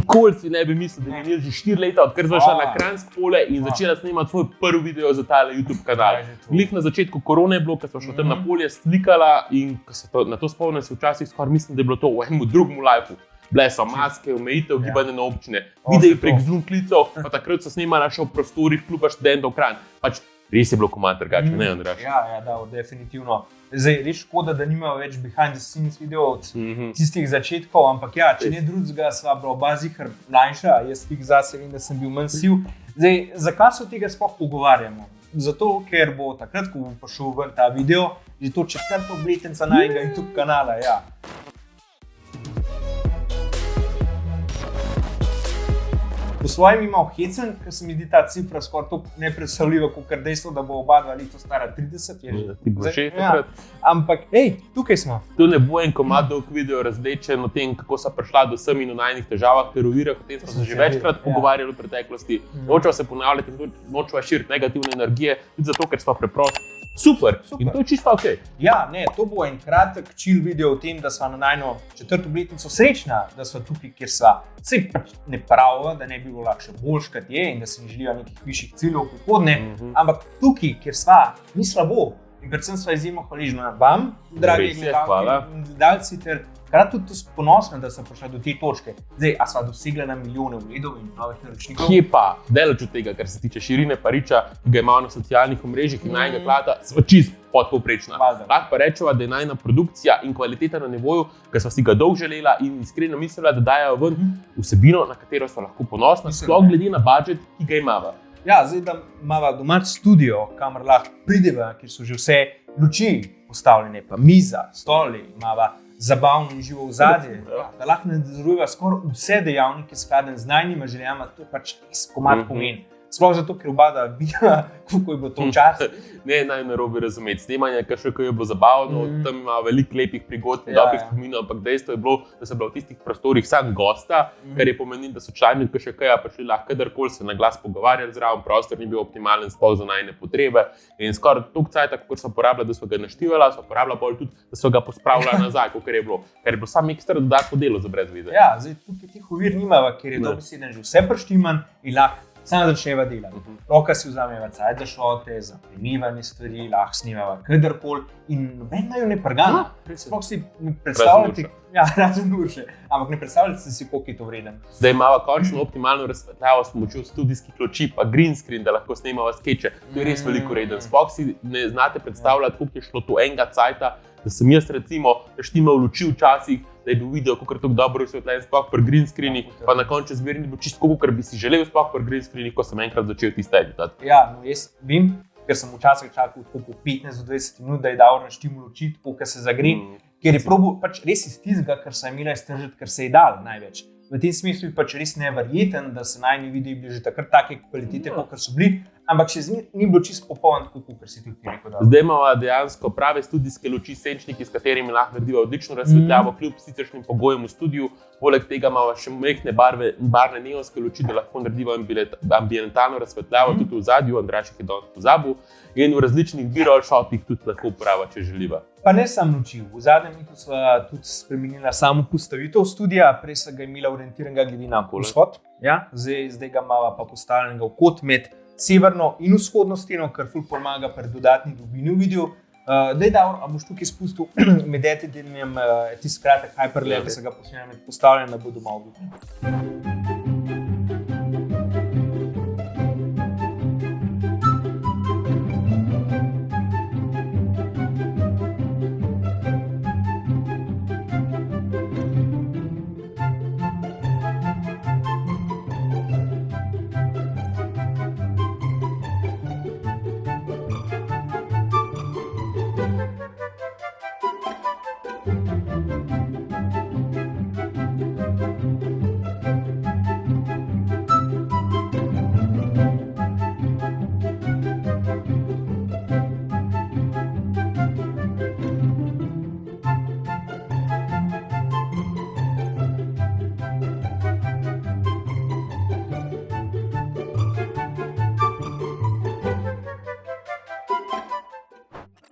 Nikoli si ne bi mislil, da bi imel že 4 leta, odkar sem šla na Kranjsko polje in začela snemati svoj prvi video za tale YouTube kanal. Glih na začetku korone je bilo, ko smo šla tam na polje slikala in ko se na to spomnim, se včasih skoraj mislim, da je bilo to v enem drugem lifeu. Bile so maske, omejitev, gibanje na občine, videi prek Zoom klicev, pa takrat so snemala še v prostorih kluba študentov Kranj. Pač res je bilo komad drugače, ne Andraž? Ja, definitivno. Zdaj, res škoda, da nimajo več behind the scenes video od tistih začetkov, ampak ja, če ne drugega, sva bila oba zihar mlajša, jaz fik zase vem, da sem bil manj siv. Zdaj, zakaj se od tega sploh pogovarjamo? Zato, ker bo takrat, ko bo prišel ven ta video, že to 4. obletnica najnega YouTube kanala, ja. Po svojem imel hecen, ker se mi zdi ta cifra skoraj tako nepredstavljiva, kot dejstvo, da bo oba dva leto stara 30. Ti bo še takrat. Ampak, tukaj smo. Tu ne bo en komad dolg video razlečen o tem, kako so prišla do sem in o najnih težavah, ter ovirah, o tem smo se že večkrat pogovarjali v preteklosti. Nočeva se ponavljati in nočeva širiti negativne energije, tudi zato, ker smo preprosti. Super. In to je čisto ok. Ja, ne, to bo en kratek chill video o tem, da sva na najno 4. obletnico srečna, da sva tukaj, kjer sva. Saj pač ne pravijo, da ne bi bilo lahko še boljš, kot je in da si ne želijo nekih višjih ciljev v prihodnje, ampak tukaj, kjer sva, ni slabo. In predvsem sva izjemno hvaležna vam, dragi gledalci, ter hkrati tudi ponosna, da sem prišla do te točke. Zdaj, a sva dosegla na milijone ogledov in novih naročnikov? Kje pa? Daleč od tega, kar se tiče širine pariča, ki ga imajo na socialnih omrežjih in najnega klata, sva čist podpovprečna. Lahko pa rečeva, da je najna produkcija in kvaliteta na nivoju, ker sva si ga dolgo želela in iskreno mislila, da dajo ven vsebino, na katero sva lahko ponosna, sploh glede na budžet, ki ga imava. Ja, zdaj, da imava domač studio, kamor lahko prideva, kjer so že vse luči postavljene, pa miza, stoli, imava zabavno in živo ozadje, da lahko nadzorujeva skoraj vse dejavnike skladen z najnjima željama, to je pač res komad pomeni. Sploh zato, ker oba da videla, kako je bilo to včasih. Ne, naj narobe razumeti. Snemanje, kar še je bilo zabavno, tam ima veliko lepih prigod in dobrih spominov, ampak dejstvo je bilo, da so bila v tistih prostorih sam gosta, kar je pomenilo, da so člani KŠK-ja prišli lahko kadarkoli se na glas pogovarjali zraven, prostor ni bil optimalen sploh za najine potrebe. In skoraj toliko cajta, kakor so porabila, da so ga naštivala, so porabila bolj tudi, da so ga pospravila nazaj, kakor je bilo. Ker je bilo samo ekstra dodatno delo za brez veze. Ja, zdaj tukaj tih ovir nimava, ker je dobesedno že vse preštiman in lahko samo začneva delati. Roka si vzameva cajt za šote, za premivanje stvari, lahko snimava kadarkoli in noben naju ne prgana. Sploh si ne predstavljate, razen duše, ampak ne predstavljate si, koliko je to vreden. Zdaj imava končno optimalno razsvetljavo s pomočjo studijskih luči, pa green screen, da lahko snemava skeče. To je res veliko vreden. Sploh si ne znate predstavljati, koliko je šlo to enega cajta, da sem jaz recimo štimal luči včasih, da je bil video kakor tako dobro osvetljen, sploh pri green screenih, pa na koncu zmeraj ni bilo čisto kakor bi si želel, sploh pri green screenih, ko sem enkrat začel tiste editati. Ja, no jaz vem, ker sem včasih čakal po 15-20 minut, da je dal naštim luči, tako ker se zagri, ker je probil pač res iz tistega, kar se je imela iztržiti, ker se je dal največ. V tem smislu je pač res neverjeten, da se najni videi bili že takrat take kvalitete, kot so bili, ampak še ni bilo čisto popoln, tako kot si tudi rekel. Zdaj imamo dejansko prave studijske luči, senčniki, s katerimi lahko narediva odlično razsvetljavo, kljub siceršnjim pogojem v studiu. Poleg tega imamo še majhne barvne neonske luči, da lahko narediva ambientalno razsvetljavo tudi v zadju, Andraž je danes pozabil, in v različnih B-roll shotih tudi lahko uporaba, če želiva. Pa ne samo luči, v zadnjem letu sva tudi spremenila samo postavitev studia, prej sem ga imela orientiranega glede na vzhod, zdaj ga imava pa postavljenega v kot med severno in vzhodno steno, kar ful pomaga pri dodatni globini v videu. Daj, Davor, a boš tukaj spustil med editanjem tisti kratek hyperlap, ki se ga posnema med postavljanjem, da bo doma videl.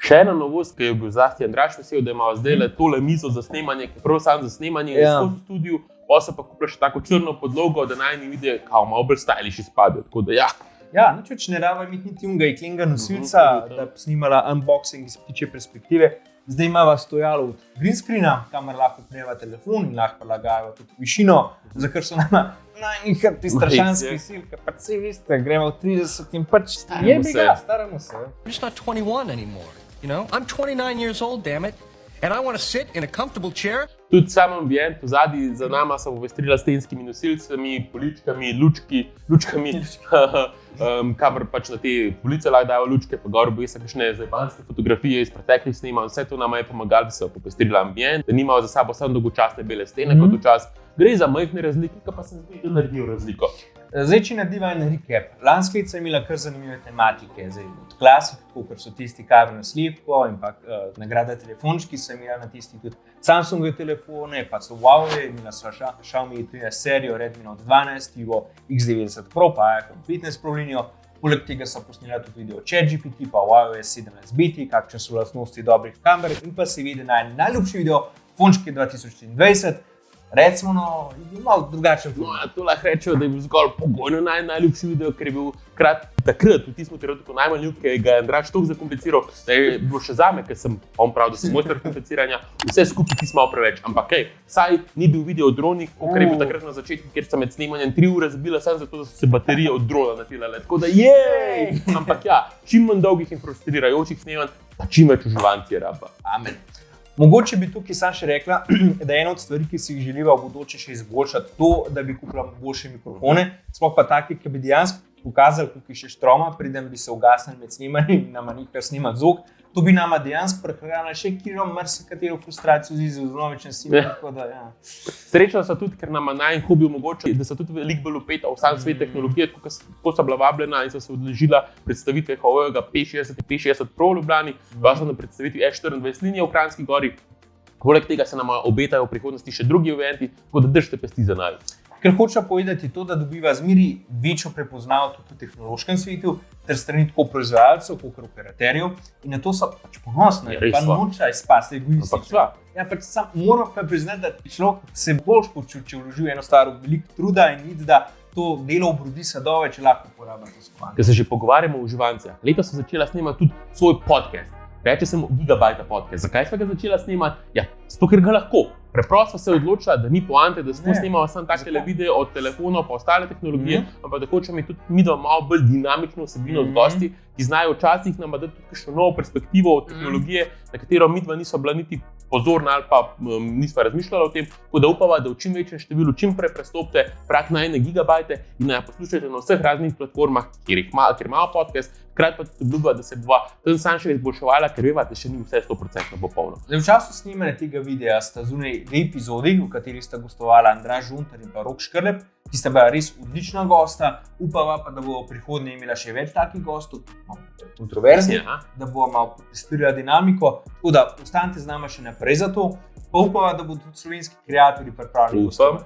Še ena novost, ki je bil zlasti Andraž vesel, da imamo zdaj tole mizo za snemanje, ki je prav sam za snemanje in skozi studiu, potem pa kupiš tako črno podlogo, da naj ni vidi, kao malo bolj stylish izpade. Tako da ja. Ja, nič ne raba imeti niti unga iklenga nosilca, da bi snimala unboxing iz ptičje perspektive. Zdaj imava stojalo od green screena, kamor lahko pneva telefon in lahko lagajo tudi višino, za kar so nama najnihrti strašanski silke. Pa vsi veste, gremo v 30 in pač staramo se. I'm just not 21 anymore, you know? I'm 29 years old, damn it. And I want to sit in a comfortable chair. Tudi sam ambient, vzadi za nama so popestrila stenskimi nosilcami, poličkami, lučkami, kamor pač na te police lahko dajo lučke, pa gor obesa kakšne zajebanske fotografije iz preteklih snemanj. Vse to nama je pomagalo, da so popestrila ambient, da nimajo za sabo samo dolgočasne bele stene kot včasih. Gre za majhne razlike, pa se zdi, da naredijo razliko. Zdaj, če narediva en recap. Lansko leto sem imela kar zanimive tematike. Zdaj, od klasik, kot so tisti kamere na slepko in pa nagrada telefončki, sem imela na tisti tudi Samsungove telefone, pa so Huawei, imela so Xiaomi 13 serijo, Redmi Note 12, Vivo X90 Pro, pa iPhone 15 Pro linijo. Poleg tega so posnela tudi video ChatGPT, pa Huawei 17 BT, kakšne so lastnosti dobrih kamer in pa seveda najljubši video Fončki 2023. Recimo, malo drugačen film. No, to lahko rečejo, da je bil zgolj pogojno najljubši video, ker je bil takrat, v tistem trenutku najmanj ljub, ker ga je Andraž toliko zakompliciral, da je bilo še zame, ker sem prav, da sem mojster kompliciranja, vse skupaj ti malo preveč. Ampak saj ni bil video o dronih, kot je bil takrat na začetku, ker sem med snemanjem 3 ure zabila samo zato, da so se baterije od drona natilale. Tako da jej! Ampak ja, čim manj dolgih in frustrirajočih snemanj, pa čim več uživanci je raba. Amen. Mogoče bi tukaj sam še rekla, da je ena od stvari, ki si jih želiva v bodoče še izboljšati, to, da bi kupila boljše mikrofone, sploh pa taki, ki bi dejansko pokazali, koliko je še štroma, preden bi se ugasnili med snemanjem in nama nikar snimati zvok. To bi nama dejansko prehranilo še kilo marsikatero frustracijo z vnovičnem snemanjem. Ja. Srečna so tudi, ker nama najin hobi omogoča, da so tudi veliko bolj vpeta v sam svet tehnologije, ko so bila vabljena in so se odležila predstavitve Huaweiga P60 Pro v Ljubljani, pa so na predstavitvi S24 linije v Kranjski Gori. Poleg tega se nama obetajo v prihodnosti še drugi eventi, tako da držite pesti za nami. Ker hočem povedati to, da dobiva zmeri večjo prepoznavo tudi v tehnološkem svetu, ter strani tako proizvajalcev, kot operaterjev. In na to so pač ponosni, pa noča izpasti egoistično. Ja, pač moram pa priznati, da človek se boljš počuti, če vloži eno stvar veliko truda in vidi, da to delo obrodi sadove, če lahko uporablja to skovanje. Ker se že pogovarjamo o uživancih. Letos sem začela snemati tudi svoj podcast. Reče sem Gigabajta podcast. Zakaj sva ga začela snemati? Ja, zato ker ga lahko. Preprosto se je odločila, da ni poante, da sploh snemamo samo takele videe od telefonov pa ostale tehnologije, ampak da hočemo imeti tudi midva malo bolj dinamično vsebino od gosti, ki znajo včasih nam dati tudi kakšno novo perspektivo od tehnologije, na katero midva niso bila niti pozorna ali pa nisva razmišljala o tem, tako da upava, da v čim večjem številu čim prej prestopite prag na 1 gigabajte in naj poslušajte na vseh raznih platformah, kjer imamo podcast, hkrati pa tudi obljuba, da se bova tam sam še izboljševala, ker veva, da še ni vse 100% popolno. V času snemanja tega videa sta zunaj 2 epizodi, v kateri sta gostovala Andraž Žuntar in pa Rok Škrlep, ki sta bila res odlična gosta. Upava pa, da bo v prihodnje imela še več takih gostov, kontroverznih, da bo malo popestrila dinamiko. Tako da ostanite z nama še naprej za to. Pa upava, da bodo tudi slovenski kreatorji pripravili gostove.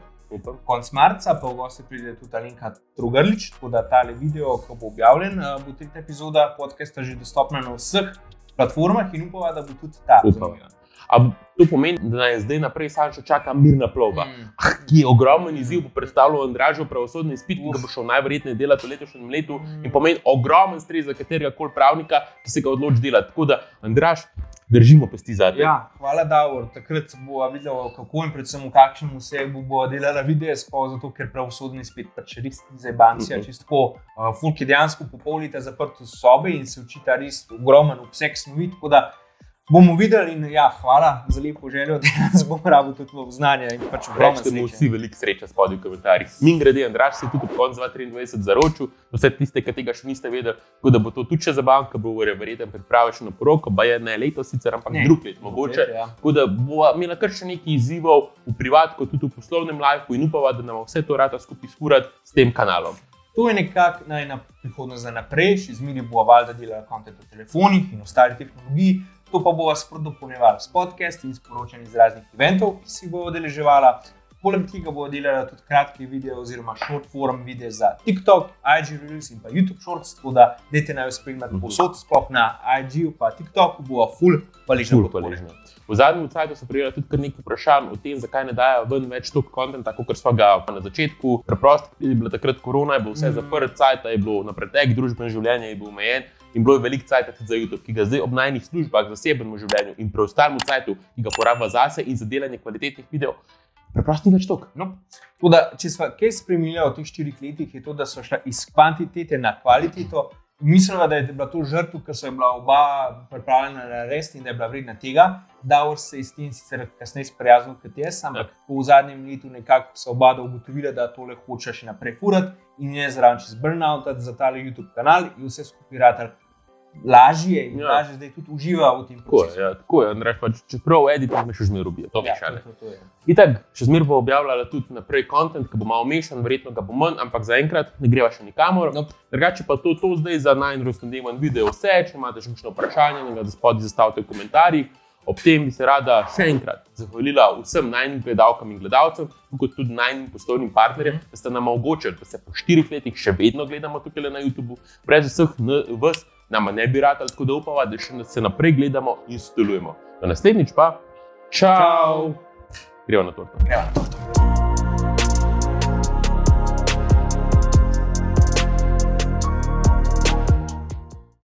Konec marca pa v goste pride tudi Alenka Trugarlič, tako da tale video, ko bo objavljen, bo 3. epizoda podcasta že dostopna na vseh platformah in upava, da bo tudi ta zanimiva. A to pomeni, da nas zdaj naprej samo še čaka mirna plovba, ki je ogromen izziv, bo predstavljal Andražev pravosodni izpit, ki ga bo šel najverjetneje delati v letošnjem letu in pomeni ogromen stres za katerega koli pravnika, ki se ga odloči delati. Tako da, Andraž, držimo pesti zate. Ja, hvala Davor. Takrat bova videla, kako in predvsem v kakšnem vsegu bova delala videe, sploh zato, ker pravosodni izpit pač res ni zajebancija, čisto tako. Folk je dejansko pol leta zaprt v sobi in se učita res ogromen obseg snovi, tako da bomo videli in ja, hvala za lepo željo, da nas bom rabil tudi v znanje in pač ogromno sreče. Rečete mu vsi veliko sreče spodaj v komentarjih. Mingrede, Andraž se je tudi ob koncu 2023 zaročil, vse tiste, ki tega še niste vedeli, tako da bo to tudi še zabavno, ker bo verjetno pripravil še na poroko, pa je ne letos sicer, ampak drug let mogoče. Tako da bo imela kar še nekaj izzivov v privatku, tudi v poslovnem lifeu in upava, da nam vse to rata skupaj skurati s tem kanalom. To je nekako najna prihodnost za naprej, še zmeri bo valjda delala kontent o telefonih in ostali tehnologiji. To pa bo vas dopolnjevalo s podcasti in sporočanji iz raznih eventov, ki si bo odeleževala. Poleg tega bo delala tudi kratke videe oziroma short form videe za TikTok, IG Reels in pa YouTube Shorts, tako da dajte naj jo spremljati povsod, sploh na IG-u pa TikToku, bo full hvaležna. V zadnjem času so prijeli tudi kar nekaj vprašanj o tem, zakaj ne dajo ven več toliko kontenta, kot smo ga na začetku. Preprosto je bila takrat korona, je bilo vse zaprt, cajt je bilo na pretek, družbeno življenje je bilo omejen in bilo je veliko cajta tudi za YouTube, ki ga zdaj ob najnih službah, zasebnem življenju in preostalem cajtu, ki ga porablja zase in za delanje kvalitetnih videov, preprosto ni več toliko. No, tudi, če smo kaj spremljali v teh 4 letih, je to, da so šla iz kvantitete na kvaliteto. Mislim, da je bila to žrtev, ker so je bila oba pripravljena narediti in da je bila vredna tega. Davor se je s tem sicer kasneje sprijaznil kot jaz, ampak v zadnjem letu nekako so oba ugotovila, da tole hoče še naprej furati in je zraven čez burnout za tale YouTube kanal in vse skupaj ratar lažje in lažje zdaj tudi uživa v tem procesu. Tako je, Andrej, pa čeprav editing me še zmeraj robijo, to veš, ali? Itak, še zmeraj bo objavljala tudi naprej content, ki bo malo mešan, verjetno ga bo manj, ampak zaenkrat ne greva še nikamor. Drugače pa to zdaj za najin rojstnodneven video vse, če imate še kakšno vprašanje, ga spodaj zastavite v komentarjih. Ob tem bi se rada še enkrat zahvalila vsem najnim gledalkam in gledalcem, kot tudi najnim poslovnim partnerjem, da ste nam omogočili, da se po 4 letih še vedno gledamo tukaj na YouTubu. Brez vseh vas nama ne bi ratali, tako da upava, da še se naprej gledamo in sodelujemo. Do naslednjič pa, čau! Gremo na torto.